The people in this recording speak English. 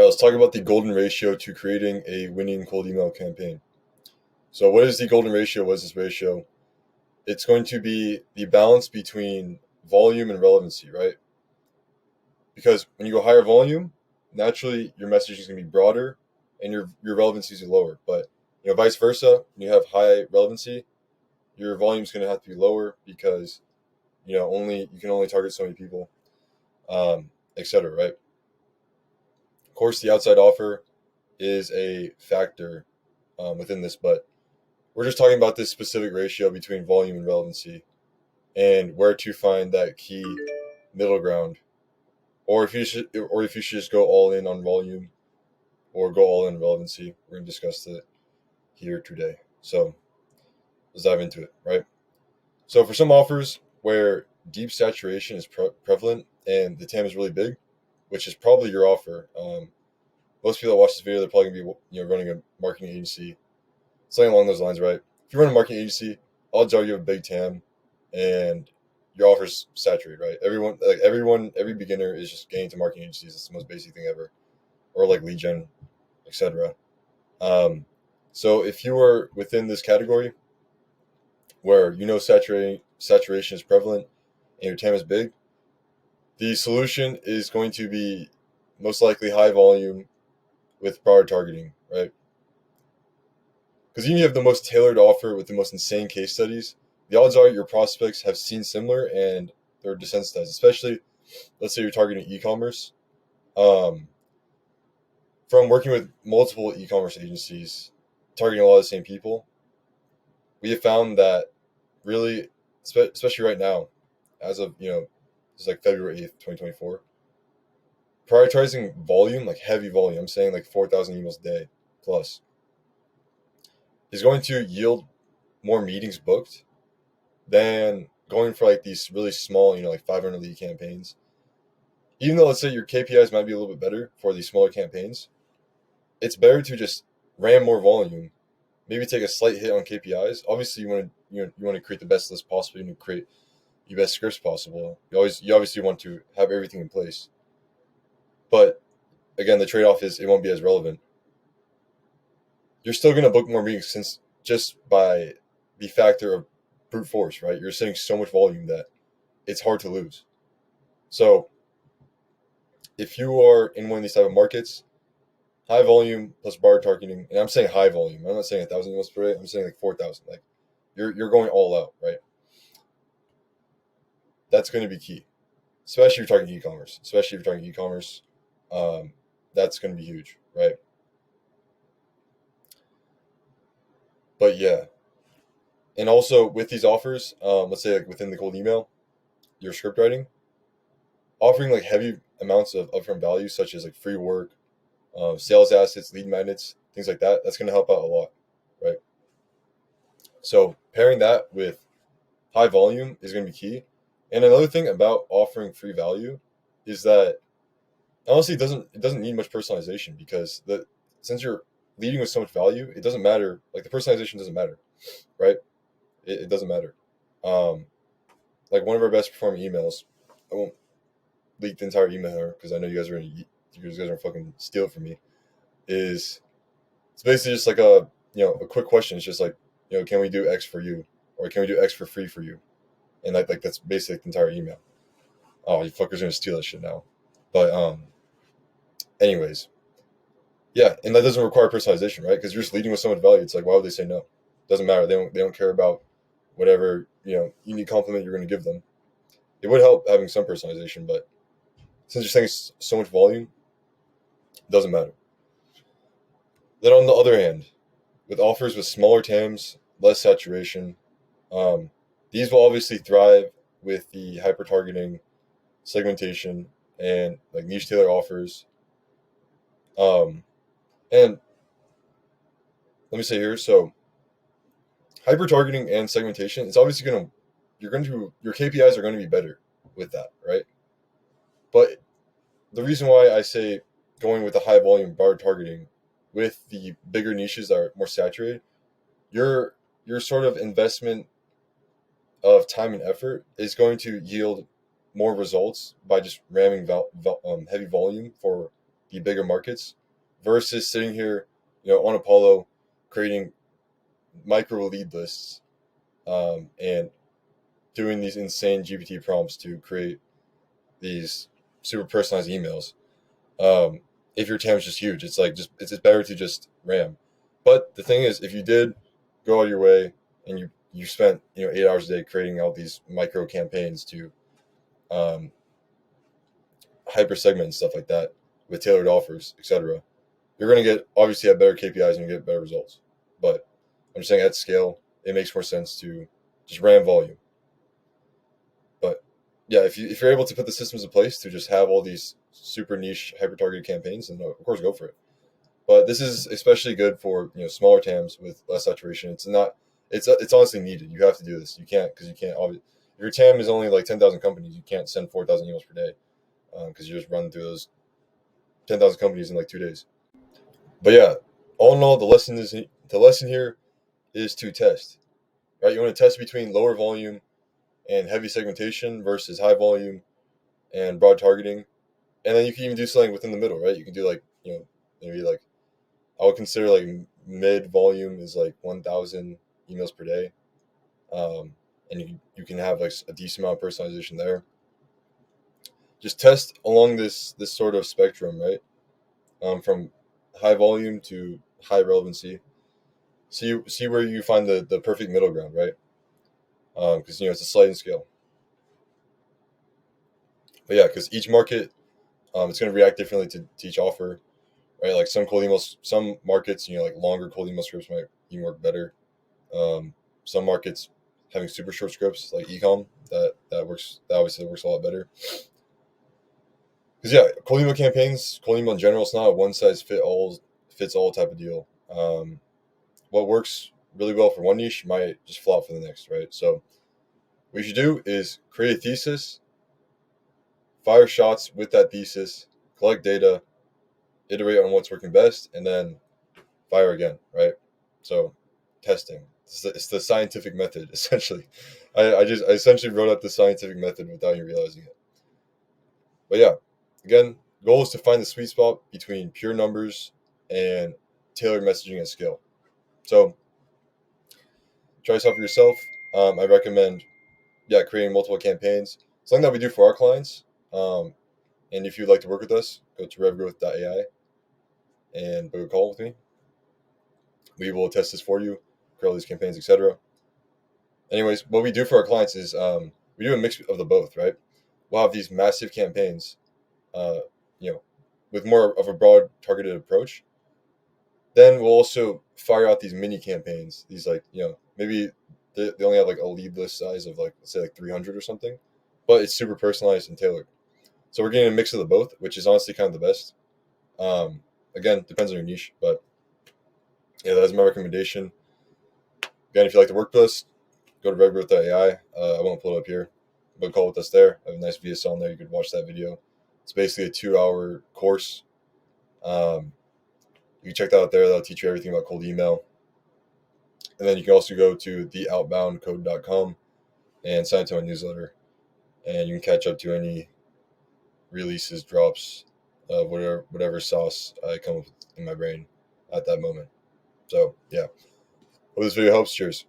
let's talk about the golden ratio to creating a winning cold email campaign. So, what is the golden ratio? What is this ratio? It's going to be the balance between volume and relevancy, right? Because when you go higher volume, naturally your message is going to be broader and your relevancy is lower. But vice versa, when you have high relevancy, your volume is going to have to be lower because only you can only target so many people, etc. Right? Of course, the outside offer is a factor within this, but we're just talking about this specific ratio between volume and relevancy and where to find that key middle ground, or if you should just go all in on volume or go all in relevancy. We're gonna discuss that here today. So let's dive into it, right? So for some offers where deep saturation is prevalent and the TAM is really big, which is probably your offer. Most people that watch this video, they're probably gonna be running a marketing agency, something along those lines, right? If you run a marketing agency, odds are you have a big TAM, and your offer's saturated, right? Every beginner is just getting to marketing agencies. It's the most basic thing ever, or like lead gen, etc. So if you are within this category where saturation is prevalent and your TAM is big, the solution is going to be most likely high volume with broad targeting, right? Because even if you have the most tailored offer with the most insane case studies, the odds are your prospects have seen similar and they're desensitized. Especially, let's say you're targeting e-commerce. From working with multiple e-commerce agencies, targeting a lot of the same people, we have found that really, especially right now, as of it's like February 8th, 2024, prioritizing volume, like heavy volume, I'm saying like 4,000 emails a day plus, is going to yield more meetings booked than going for like these really small, like 500 lead campaigns. Even though, let's say, your KPIs might be a little bit better for these smaller campaigns, it's better to just ram more volume, maybe take a slight hit on KPIs. Obviously, you want to create the best list possible. You want to create the best scripts possible. You obviously want to have everything in place, but again, the trade off is it won't be as relevant. You're still going to book more meetings since just by the factor of brute force, right? You're sending so much volume that it's hard to lose. So if you are in one of these type of markets, high volume plus bar targeting, and I'm saying high volume. I'm not saying 1,000 emails per day. I'm saying like 4,000. Like you're going all out, right? That's going to be key, especially if you're talking e-commerce. That's going to be huge, right? But yeah, and also with these offers, let's say like within the cold email, your script writing, offering like heavy amounts of upfront value, such as like free work, sales assets, lead magnets, things like that. That's going to help out a lot, right? So pairing that with high volume is going to be key. And another thing about offering free value is that honestly it doesn't need much personalization, because the since you're leading with so much value, it doesn't matter. Like the personalization doesn't matter, right? It doesn't matter. Um, like one of our best performing emails, I won't leak the entire email here because I know you guys are fucking steal it from me. Is it's basically just like a quick question. It's just like, can we do X for you, or can we do X for free for you? And like that's basically the entire email. Oh, you fuckers are gonna steal that shit now. But anyways, yeah, and that doesn't require personalization, right? Because you're just leading with so much value. It's like, why would they say no? Doesn't matter. They don't care about whatever unique compliment you're going to give them. It would help having some personalization, but since you're saying so much volume, it doesn't matter. Then on the other hand, with offers with smaller TAMs, less saturation, um, these will obviously thrive with the hyper targeting, segmentation, and like niche tailor offers. Um, and let me say here, so hyper targeting and segmentation, it's obviously your KPIs are going to be better with that, right? But the reason why I say going with the high volume bar targeting with the bigger niches that are more saturated, your sort of investment of time and effort is going to yield more results by just ramming heavy volume for the bigger markets versus sitting here, on Apollo creating micro lead lists, and doing these insane GPT prompts to create these super personalized emails. If your TAM is just huge, it's like it's better to just ram. But the thing is, if you did go out your way and you spent 8 hours a day creating all these micro campaigns to um, hyper segment and stuff like that with tailored offers, etc., you're going to get obviously have better KPIs and you get better results. But I'm just saying at scale, it makes more sense to just ram volume. But yeah, if you're able to put the systems in place to just have all these super niche hyper targeted campaigns, then of course go for it. But this is especially good for smaller TAMs with less saturation. It's honestly needed. You have to do this. You can't because you can't. If your TAM is only like 10,000 companies, you can't send 4,000 emails per day because you just run through those 10,000 companies in like 2 days. But yeah, all in all, the lesson here is to test. Right, you want to test between lower volume and heavy segmentation versus high volume and broad targeting, and then you can even do something within the middle. Right, you can do like maybe like I would consider like mid volume is like 1,000 emails per day, and you can have like a decent amount of personalization there. Just test along this sort of spectrum, right? From high volume to high relevancy. See where you find the perfect middle ground, right? Because it's a sliding scale. But yeah, because each market, it's going to react differently to each offer, right? Like some cold emails, some markets, like longer cold email scripts might even work better. Some markets having super short scripts like ecom that obviously works a lot better. Because yeah, cold email campaigns, cold email in general, it's not a one size fits all type of deal. What works really well for one niche might just flop for the next, right? So what you should do is create a thesis, fire shots with that thesis, collect data, iterate on what's working best, and then fire again, right? So testing. It's the scientific method, essentially. I essentially wrote out the scientific method without even realizing it. But yeah, again, goal is to find the sweet spot between pure numbers and tailored messaging at scale. So try this out for yourself. I recommend, creating multiple campaigns. Something that we do for our clients. And if you'd like to work with us, go to revgrowth.ai and book a call with me. We will test this for you, create all these campaigns, etc. Anyways, what we do for our clients is we do a mix of the both, right? We'll have these massive campaigns, uh, you know, with more of a broad targeted approach. Then we'll also fire out these mini campaigns. These like maybe they only have like a lead list size of like let's say like 300 or something, but it's super personalized and tailored. So we're getting a mix of the both, which is honestly kind of the best. Again, depends on your niche, but yeah, that's my recommendation. Again, if you like to work with us, go to redgrowth.ai. I won't pull it up here, but call with us there. I have a nice VSL on there. You could watch that video. It's basically a 2-hour course. You can check that out there. That'll teach you everything about cold email. And then you can also go to theoutboundcode.com and sign up to my newsletter. And you can catch up to any releases, drops, whatever sauce I come up with in my brain at that moment. So, yeah. Hope this video helps. Cheers.